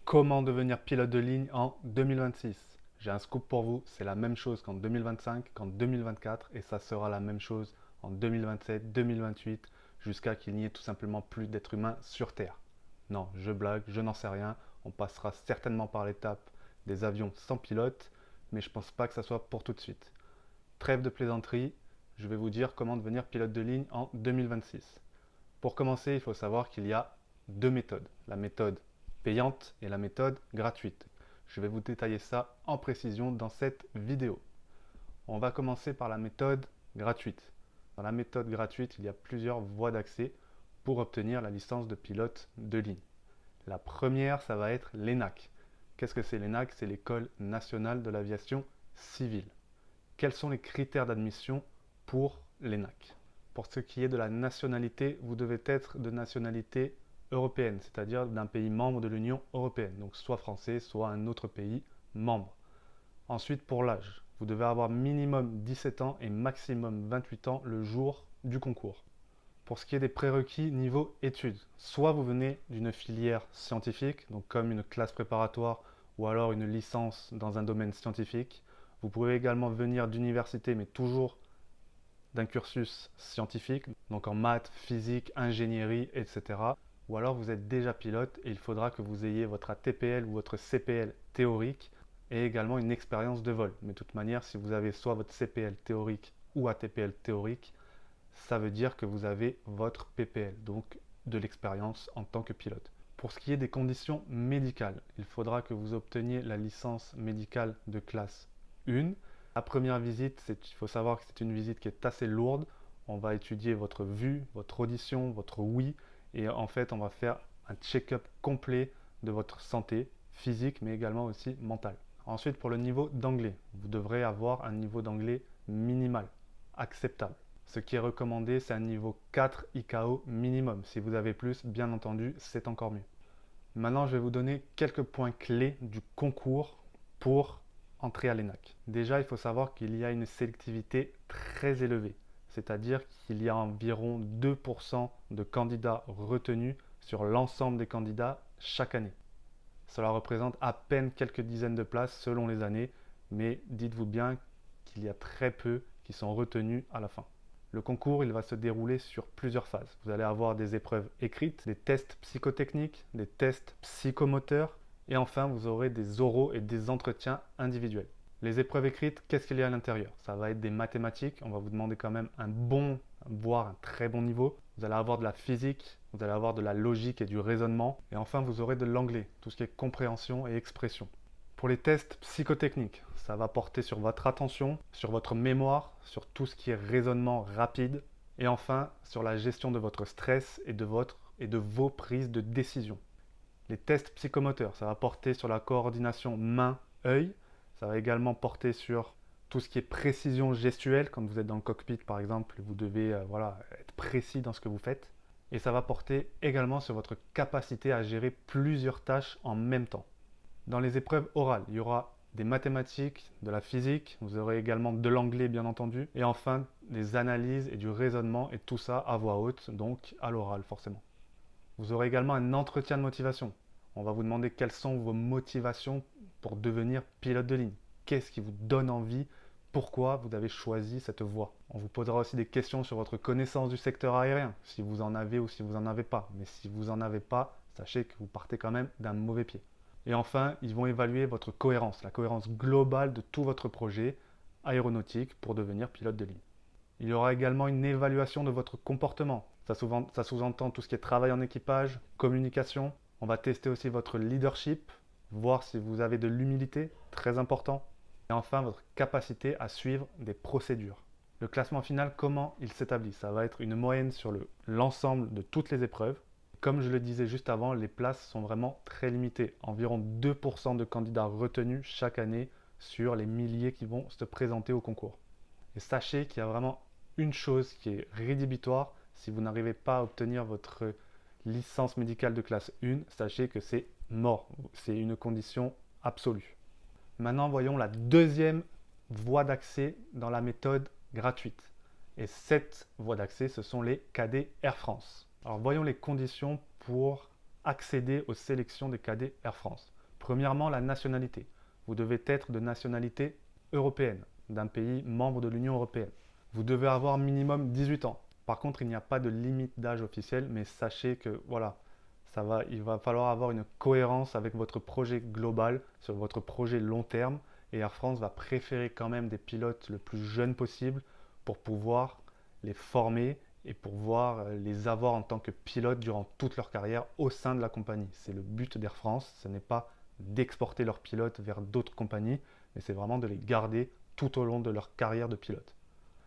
Comment devenir pilote de ligne en 2026? J'ai un scoop pour vous, c'est la même chose qu'en 2025, qu'en 2024 et ça sera la même chose en 2027, 2028 jusqu'à qu'il n'y ait tout simplement plus d'êtres humains sur Terre. Non, je blague, je n'en sais rien. On passera certainement par l'étape des avions sans pilote, mais je ne pense pas que ça soit pour tout de suite. Trêve de plaisanterie, je vais vous dire comment devenir pilote de ligne en 2026. Pour commencer, il faut savoir qu'il y a deux méthodes, la méthode payante et la méthode gratuite. Je vais vous détailler ça en précision dans cette vidéo. On va commencer par la méthode gratuite. Dans la méthode gratuite, il y a plusieurs voies d'accès pour obtenir la licence de pilote de ligne. La première, ça va être l'ENAC. Qu'est-ce que c'est l'ENAC? C'est l'École nationale de l'aviation civile. Quels sont les critères d'admission pour l'ENAC? Pour ce qui est de la nationalité, vous devez être de nationalité européenne, c'est-à-dire d'un pays membre de l'Union européenne, donc soit français, soit un autre pays membre. Ensuite, pour l'âge, vous devez avoir minimum 17 ans et maximum 28 ans le jour du concours. Pour ce qui est des prérequis niveau études, soit vous venez d'une filière scientifique, donc comme une classe préparatoire ou alors une licence dans un domaine scientifique. Vous pouvez également venir d'université, mais toujours d'un cursus scientifique, donc en maths, physique, ingénierie, etc. Ou alors vous êtes déjà pilote et il faudra que vous ayez votre ATPL ou votre CPL théorique et également une expérience de vol. Mais de toute manière, si vous avez soit votre CPL théorique ou ATPL théorique, ça veut dire que vous avez votre PPL, donc de l'expérience en tant que pilote. Pour ce qui est des conditions médicales, il faudra que vous obteniez la licence médicale de classe 1. La première visite, il faut savoir que c'est une visite qui est assez lourde. On va étudier votre vue, votre audition, votre ouïe, et en fait, on va faire un check-up complet de votre santé physique, mais également aussi mentale. Ensuite, pour le niveau d'anglais, vous devrez avoir un niveau d'anglais minimal, acceptable. Ce qui est recommandé, c'est un niveau 4 ICAO minimum. Si vous avez plus, bien entendu, c'est encore mieux. Maintenant, je vais vous donner quelques points clés du concours pour entrer à l'ENAC. Déjà, il faut savoir qu'il y a une sélectivité très élevée, c'est-à-dire qu'il y a environ 2% de candidats retenus sur l'ensemble des candidats chaque année. Cela représente à peine quelques dizaines de places selon les années, mais dites-vous bien qu'il y a très peu qui sont retenus à la fin. Le concours, il va se dérouler sur plusieurs phases. Vous allez avoir des épreuves écrites, des tests psychotechniques, des tests psychomoteurs et enfin vous aurez des oraux et des entretiens individuels. Les épreuves écrites, qu'est-ce qu'il y a à l'intérieur? Ça va être des mathématiques, on va vous demander quand même un bon, voire un très bon niveau. Vous allez avoir de la physique, vous allez avoir de la logique et du raisonnement. Et enfin, vous aurez de l'anglais, tout ce qui est compréhension et expression. Pour les tests psychotechniques, ça va porter sur votre attention, sur votre mémoire, sur tout ce qui est raisonnement rapide, et enfin sur la gestion de votre stress et de vos prises de décision. Les tests psychomoteurs, ça va porter sur la coordination main-œil, ça va également porter sur tout ce qui est précision gestuelle, quand vous êtes dans le cockpit par exemple, vous devez être précis dans ce que vous faites. Et ça va porter également sur votre capacité à gérer plusieurs tâches en même temps. Dans les épreuves orales, il y aura des mathématiques, de la physique, vous aurez également de l'anglais bien entendu, et enfin des analyses et du raisonnement, et tout ça à voix haute, donc à l'oral forcément. Vous aurez également un entretien de motivation. On va vous demander quelles sont vos motivations pour devenir pilote de ligne. Qu'est-ce qui vous donne envie? Pourquoi vous avez choisi cette voie? On vous posera aussi des questions sur votre connaissance du secteur aérien, si vous en avez ou si vous n'en avez pas. Mais si vous n'en avez pas, sachez que vous partez quand même d'un mauvais pied. Et enfin, ils vont évaluer votre cohérence, la cohérence globale de tout votre projet aéronautique pour devenir pilote de ligne. Il y aura également une évaluation de votre comportement. Ça sous-entend tout ce qui est travail en équipage, communication. On va tester aussi votre leadership, voir si vous avez de l'humilité, très important. Et enfin, votre capacité à suivre des procédures. Le classement final, comment il s'établit? Ça va être une moyenne sur l'ensemble de toutes les épreuves. Comme je le disais juste avant, les places sont vraiment très limitées. Environ 2% de candidats retenus chaque année sur les milliers qui vont se présenter au concours. Et sachez qu'il y a vraiment une chose qui est rédhibitoire. Si vous n'arrivez pas à obtenir votre licence médicale de classe 1, sachez que c'est mort. C'est une condition absolue. Maintenant, voyons la deuxième voie d'accès dans la méthode gratuite. Et cette voie d'accès, ce sont les cadets Air France. Alors, voyons les conditions pour accéder aux sélections des cadets Air France. Premièrement, la nationalité. Vous devez être de nationalité européenne, d'un pays membre de l'Union européenne. Vous devez avoir minimum 18 ans. Par contre, il n'y a pas de limite d'âge officielle, mais sachez que voilà, il va falloir avoir une cohérence avec votre projet global, sur votre projet long terme. Et Air France va préférer quand même des pilotes le plus jeunes possible pour pouvoir les former et pour pouvoir les avoir en tant que pilotes durant toute leur carrière au sein de la compagnie. C'est le but d'Air France, ce n'est pas d'exporter leurs pilotes vers d'autres compagnies, mais c'est vraiment de les garder tout au long de leur carrière de pilote.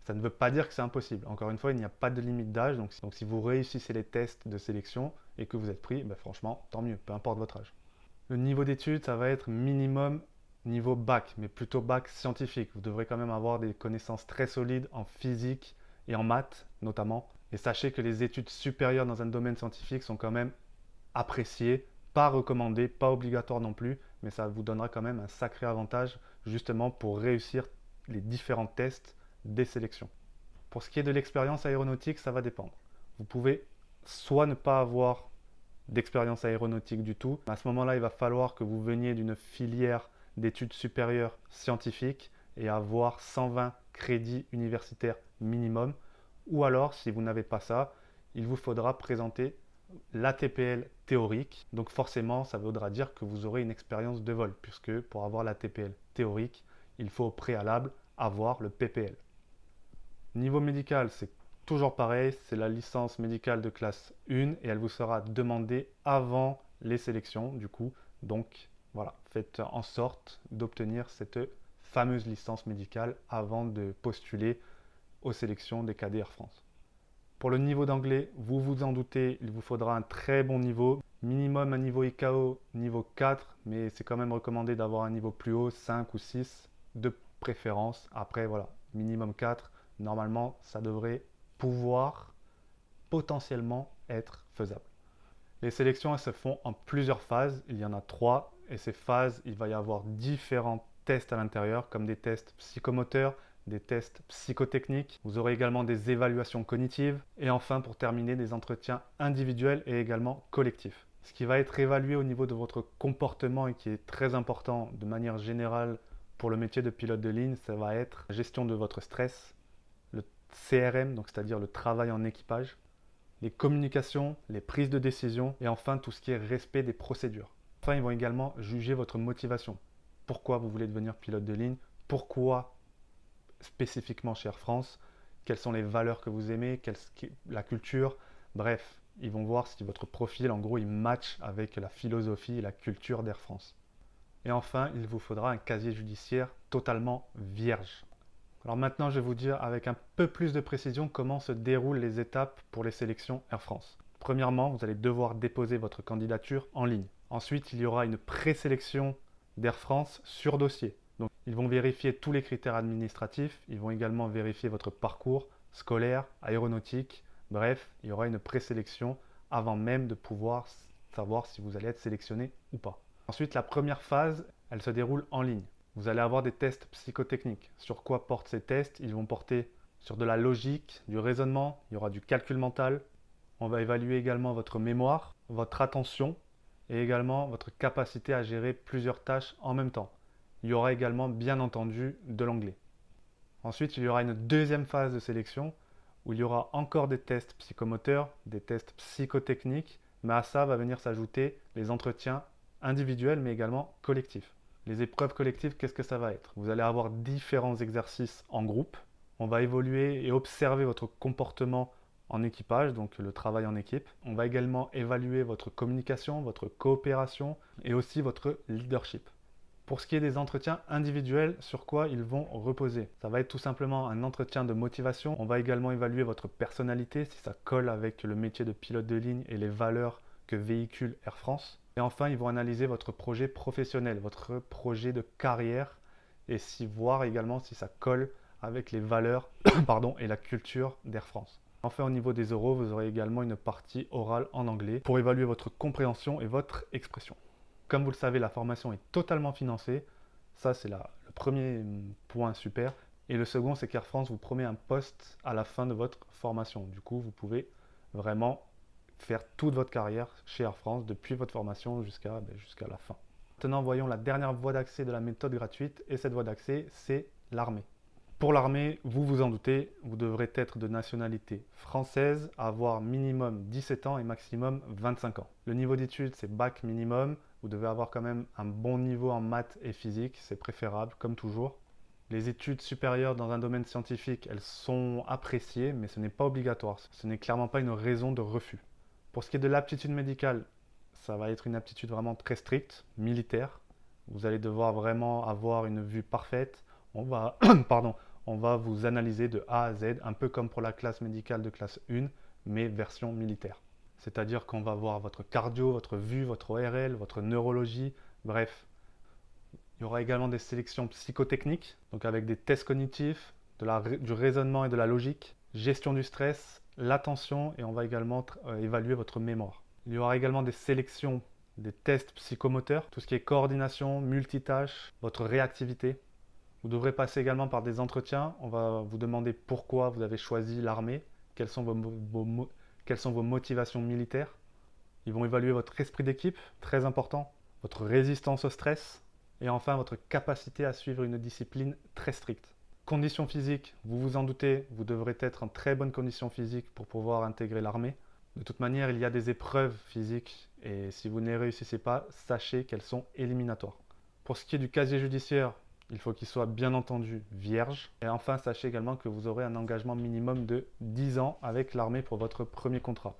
Ça ne veut pas dire que c'est impossible. Encore une fois, il n'y a pas de limite d'âge. Donc si vous réussissez les tests de sélection et que vous êtes pris, ben franchement, tant mieux, peu importe votre âge. Le niveau d'études, ça va être minimum niveau bac, mais plutôt bac scientifique. Vous devrez quand même avoir des connaissances très solides en physique et en maths notamment. Et sachez que les études supérieures dans un domaine scientifique sont quand même appréciées, pas recommandées, pas obligatoires non plus, mais ça vous donnera quand même un sacré avantage justement pour réussir les différents tests des sélections. Pour ce qui est de l'expérience aéronautique, ça va dépendre. Vous pouvez soit ne pas avoir d'expérience aéronautique du tout. À ce moment-là, il va falloir que vous veniez d'une filière d'études supérieures scientifiques et avoir 120 crédits universitaires minimum. Ou alors, si vous n'avez pas ça, il vous faudra présenter l'ATPL théorique. Donc forcément, ça voudra dire que vous aurez une expérience de vol, puisque pour avoir l'ATPL théorique, il faut au préalable avoir le PPL. Niveau médical, c'est toujours pareil, c'est la licence médicale de classe 1 et elle vous sera demandée avant les sélections du coup. Donc voilà, faites en sorte d'obtenir cette fameuse licence médicale avant de postuler aux sélections des cadets Air France. Pour le niveau d'anglais, vous vous en doutez, il vous faudra un très bon niveau. Minimum un niveau ICAO niveau 4, mais c'est quand même recommandé d'avoir un niveau plus haut, 5 ou 6 de préférence. Après voilà, minimum 4. Normalement, ça devrait pouvoir potentiellement être faisable. Les sélections, elles se font en plusieurs phases. Il y en a 3. Et ces phases, il va y avoir différents tests à l'intérieur, comme des tests psychomoteurs, des tests psychotechniques. Vous aurez également des évaluations cognitives. Et enfin, pour terminer, des entretiens individuels et également collectifs. Ce qui va être évalué au niveau de votre comportement et qui est très important de manière générale pour le métier de pilote de ligne, ça va être la gestion de votre stress, le CRM, donc c'est-à-dire le travail en équipage, les communications, les prises de décision et enfin tout ce qui est respect des procédures. Enfin, ils vont également juger votre motivation. Pourquoi vous voulez devenir pilote de ligne? Pourquoi spécifiquement chez Air France? Quelles sont les valeurs que vous aimez? La culture? Bref, ils vont voir si votre profil, en gros, il match avec la philosophie et la culture d'Air France. Et enfin, il vous faudra un casier judiciaire totalement vierge. Alors maintenant, je vais vous dire avec un peu plus de précision comment se déroulent les étapes pour les sélections Air France. Premièrement, vous allez devoir déposer votre candidature en ligne. Ensuite, il y aura une présélection d'Air France sur dossier. Donc, ils vont vérifier tous les critères administratifs. Ils vont également vérifier votre parcours scolaire, aéronautique. Bref, il y aura une présélection avant même de pouvoir savoir si vous allez être sélectionné ou pas. Ensuite, la première phase, elle se déroule en ligne. Vous allez avoir des tests psychotechniques. Sur quoi portent ces tests? Ils vont porter sur de la logique, du raisonnement, il y aura du calcul mental. On va évaluer également votre mémoire, votre attention et également votre capacité à gérer plusieurs tâches en même temps. Il y aura également, bien entendu, de l'anglais. Ensuite, il y aura une deuxième phase de sélection où il y aura encore des tests psychomoteurs, des tests psychotechniques, mais à ça va venir s'ajouter les entretiens individuels mais également collectifs. Les épreuves collectives, qu'est-ce que ça va être? Vous allez avoir différents exercices en groupe. On va évoluer et observer votre comportement en équipage, donc le travail en équipe. On va également évaluer votre communication, votre coopération et aussi votre leadership. Pour ce qui est des entretiens individuels, sur quoi ils vont reposer? Ça va être tout simplement un entretien de motivation. On va également évaluer votre personnalité, si ça colle avec le métier de pilote de ligne et les valeurs que véhicule Air France. Et enfin, ils vont analyser votre projet professionnel, votre projet de carrière et voir également si ça colle avec les valeurs et la culture d'Air France. Enfin, au niveau des oraux, vous aurez également une partie orale en anglais pour évaluer votre compréhension et votre expression. Comme vous le savez, la formation est totalement financée. Ça, c'est le premier point super. Et le second, c'est qu'Air France vous promet un poste à la fin de votre formation. Du coup, vous pouvez vraiment faire toute votre carrière chez Air France, depuis votre formation jusqu'à la fin. Maintenant, voyons la dernière voie d'accès de la méthode gratuite, et cette voie d'accès, c'est l'armée. Pour l'armée, vous vous en doutez, vous devrez être de nationalité française, avoir minimum 17 ans et maximum 25 ans. Le niveau d'études, c'est bac minimum. Vous devez avoir quand même un bon niveau en maths et physique, c'est préférable, comme toujours. Les études supérieures dans un domaine scientifique, elles sont appréciées, mais ce n'est pas obligatoire. Ce n'est clairement pas une raison de refus. Pour ce qui est de l'aptitude médicale, ça va être une aptitude vraiment très stricte, militaire. Vous allez devoir vraiment avoir une vue parfaite. On va, pardon, on va vous analyser de A à Z, un peu comme pour la classe médicale de classe 1, mais version militaire. C'est-à-dire qu'on va voir votre cardio, votre vue, votre ORL, votre neurologie, bref. Il y aura également des sélections psychotechniques, donc avec des tests cognitifs, du raisonnement et de la logique, gestion du stress, l'attention, et on va également évaluer votre mémoire. Il y aura également des sélections, des tests psychomoteurs, tout ce qui est coordination, multitâche, votre réactivité. Vous devrez passer également par des entretiens. On va vous demander pourquoi vous avez choisi l'armée, quelles sont vos motivations militaires. Ils vont évaluer votre esprit d'équipe, très important, votre résistance au stress, et enfin votre capacité à suivre une discipline très stricte. Conditions physiques, vous vous en doutez, vous devrez être en très bonne condition physique pour pouvoir intégrer l'armée. De toute manière, il y a des épreuves physiques et si vous ne les réussissez pas, sachez qu'elles sont éliminatoires. Pour ce qui est du casier judiciaire, il faut qu'il soit bien entendu vierge. Et enfin, sachez également que vous aurez un engagement minimum de 10 ans avec l'armée pour votre premier contrat,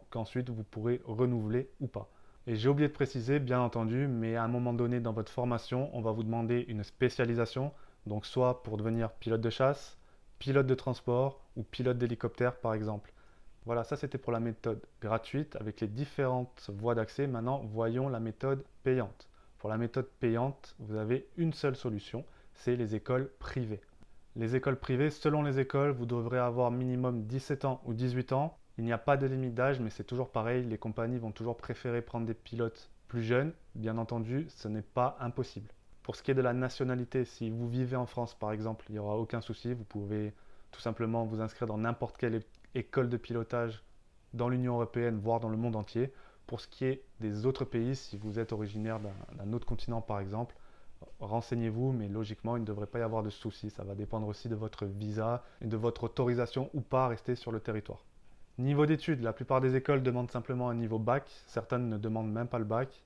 qu'ensuite vous pourrez renouveler ou pas. Et j'ai oublié de préciser, bien entendu, mais à un moment donné dans votre formation, on va vous demander une spécialisation, donc soit pour devenir pilote de chasse, pilote de transport ou pilote d'hélicoptère par exemple. Voilà, ça c'était pour la méthode gratuite avec les différentes voies d'accès. Maintenant, voyons la méthode payante. Pour la méthode payante, vous avez une seule solution, c'est les écoles privées. Les écoles privées, selon les écoles, vous devrez avoir minimum 17 ans ou 18 ans. Il n'y a pas de limite d'âge, mais c'est toujours pareil, les compagnies vont toujours préférer prendre des pilotes plus jeunes. Bien entendu, ce n'est pas impossible. Pour ce qui est de la nationalité, si vous vivez en France par exemple, il n'y aura aucun souci, vous pouvez tout simplement vous inscrire dans n'importe quelle école de pilotage dans l'Union européenne, voire dans le monde entier. Pour ce qui est des autres pays, si vous êtes originaire d'un autre continent par exemple, renseignez-vous, mais logiquement, il ne devrait pas y avoir de soucis. Ça va dépendre aussi de votre visa et de votre autorisation ou pas à rester sur le territoire. Niveau d'études, la plupart des écoles demandent simplement un niveau bac. Certaines ne demandent même pas le bac.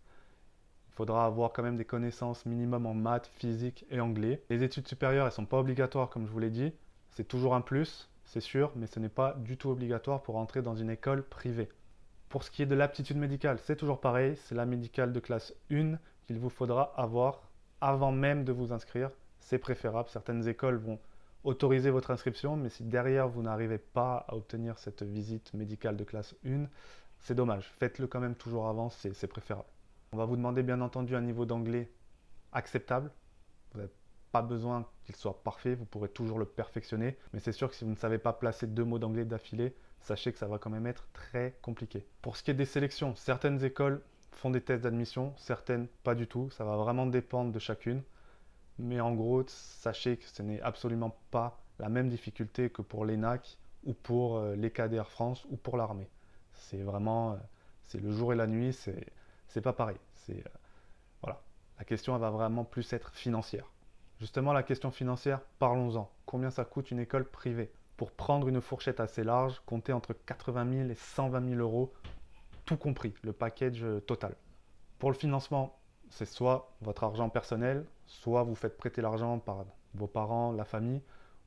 Il faudra avoir quand même des connaissances minimum en maths, physique et anglais. Les études supérieures, elles ne sont pas obligatoires comme je vous l'ai dit. C'est toujours un plus, c'est sûr, mais ce n'est pas du tout obligatoire pour entrer dans une école privée. Pour ce qui est de l'aptitude médicale, c'est toujours pareil. C'est la médicale de classe 1 qu'il vous faudra avoir avant même de vous inscrire. C'est préférable. Certaines écoles vont autoriser votre inscription, mais si derrière vous n'arrivez pas à obtenir cette visite médicale de classe 1, c'est dommage. Faites-le quand même toujours avant, c'est préférable. On va vous demander bien entendu un niveau d'anglais acceptable. Vous n'avez pas besoin qu'il soit parfait, vous pourrez toujours le perfectionner, mais c'est sûr que si vous ne savez pas placer 2 mots d'anglais d'affilée, sachez que ça va quand même être très compliqué. Pour ce qui est des sélections, certaines écoles font des tests d'admission, certaines pas du tout, ça va vraiment dépendre de chacune. Mais en gros, sachez que ce n'est absolument pas la même difficulté que pour l'ENAC ou pour l'ECAD Air France ou pour l'armée. C'est vraiment, c'est le jour et la nuit, c'est pas pareil. Voilà. La question, elle va vraiment plus être financière. Justement, la question financière, parlons-en. Combien ça coûte une école privée? Pour prendre une fourchette assez large, comptez entre 80 000 et 120 000 euros, tout compris, le package total. Pour le financement, c'est soit votre argent personnel, soit vous faites prêter l'argent par vos parents, la famille,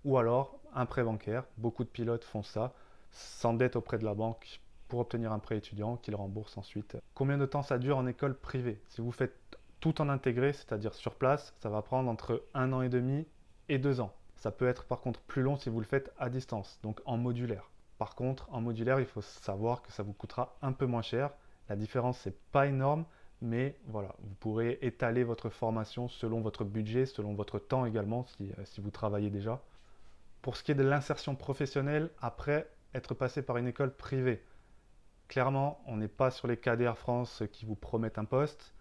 ou alors un prêt bancaire. Beaucoup de pilotes font ça, s'endettent auprès de la banque pour obtenir un prêt étudiant qu'ils remboursent ensuite. Combien de temps ça dure en école privée? Si vous faites tout en intégré, c'est-à-dire sur place, ça va prendre entre 1 an et demi et 2 ans. Ça peut être par contre plus long si vous le faites à distance, donc en modulaire. Par contre, en modulaire, il faut savoir que ça vous coûtera un peu moins cher. La différence, c'est pas énorme, mais voilà, vous pourrez étaler votre formation selon votre budget, selon votre temps également, si vous travaillez déjà. Pour ce qui est de l'insertion professionnelle, après être passé par une école privée, clairement, on n'est pas sur les cadres Air France qui vous promettent un poste,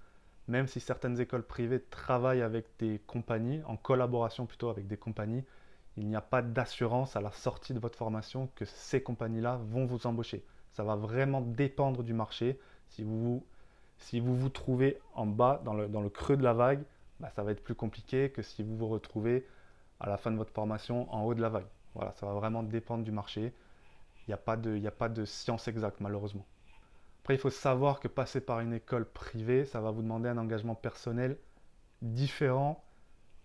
même si certaines écoles privées travaillent avec des compagnies, en collaboration plutôt avec des compagnies, il n'y a pas d'assurance à la sortie de votre formation que ces compagnies-là vont vous embaucher. Ça va vraiment dépendre du marché. Si vous vous trouvez en bas, dans le creux de la vague, bah, ça va être plus compliqué que si vous vous retrouvez à la fin de votre formation en haut de la vague. Voilà, ça va vraiment dépendre du marché. Il y a pas de science exacte, malheureusement. Après, il faut savoir que passer par une école privée, ça va vous demander un engagement personnel différent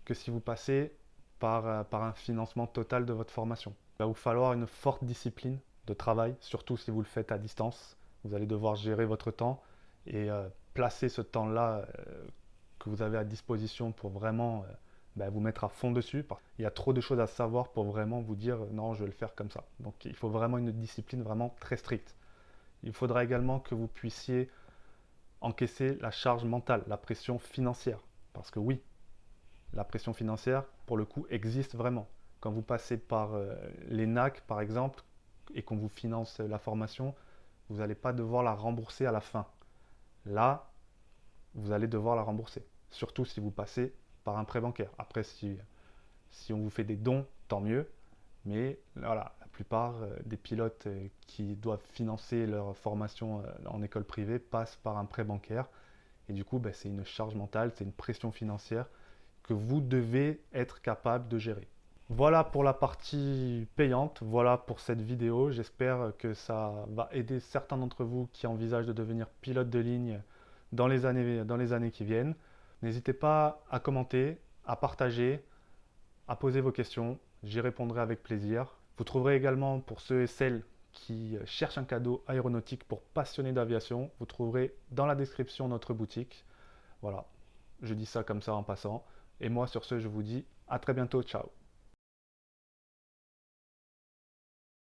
que si vous passez par un financement total de votre formation. Il va vous falloir une forte discipline de travail, surtout si vous le faites à distance. Vous allez devoir gérer votre temps et placer ce temps-là que vous avez à disposition pour vraiment vous mettre à fond dessus. Il y a trop de choses à savoir pour vraiment vous dire non, je vais le faire comme ça. Donc il faut vraiment une discipline vraiment très stricte. Il faudra également que vous puissiez encaisser la charge mentale, la pression financière. Parce que oui, la pression financière, pour le coup, existe vraiment. Quand vous passez par l'ENAC, par exemple, et qu'on vous finance la formation, vous n'allez pas devoir la rembourser à la fin. Là, vous allez devoir la rembourser. Surtout si vous passez par un prêt bancaire. Après, si on vous fait des dons, tant mieux. Mais voilà, la plupart des pilotes qui doivent financer leur formation en école privée passent par un prêt bancaire. Et du coup, c'est une charge mentale, c'est une pression financière que vous devez être capable de gérer. Voilà pour la partie payante, voilà pour cette vidéo. J'espère que ça va aider certains d'entre vous qui envisagent de devenir pilote de ligne dans les années qui viennent. N'hésitez pas à commenter, à partager, à poser vos questions. J'y répondrai avec plaisir. Vous trouverez également, pour ceux et celles qui cherchent un cadeau aéronautique pour passionnés d'aviation, vous trouverez dans la description notre boutique. Voilà, je dis ça comme ça en passant. Et moi, sur ce, je vous dis à très bientôt. Ciao.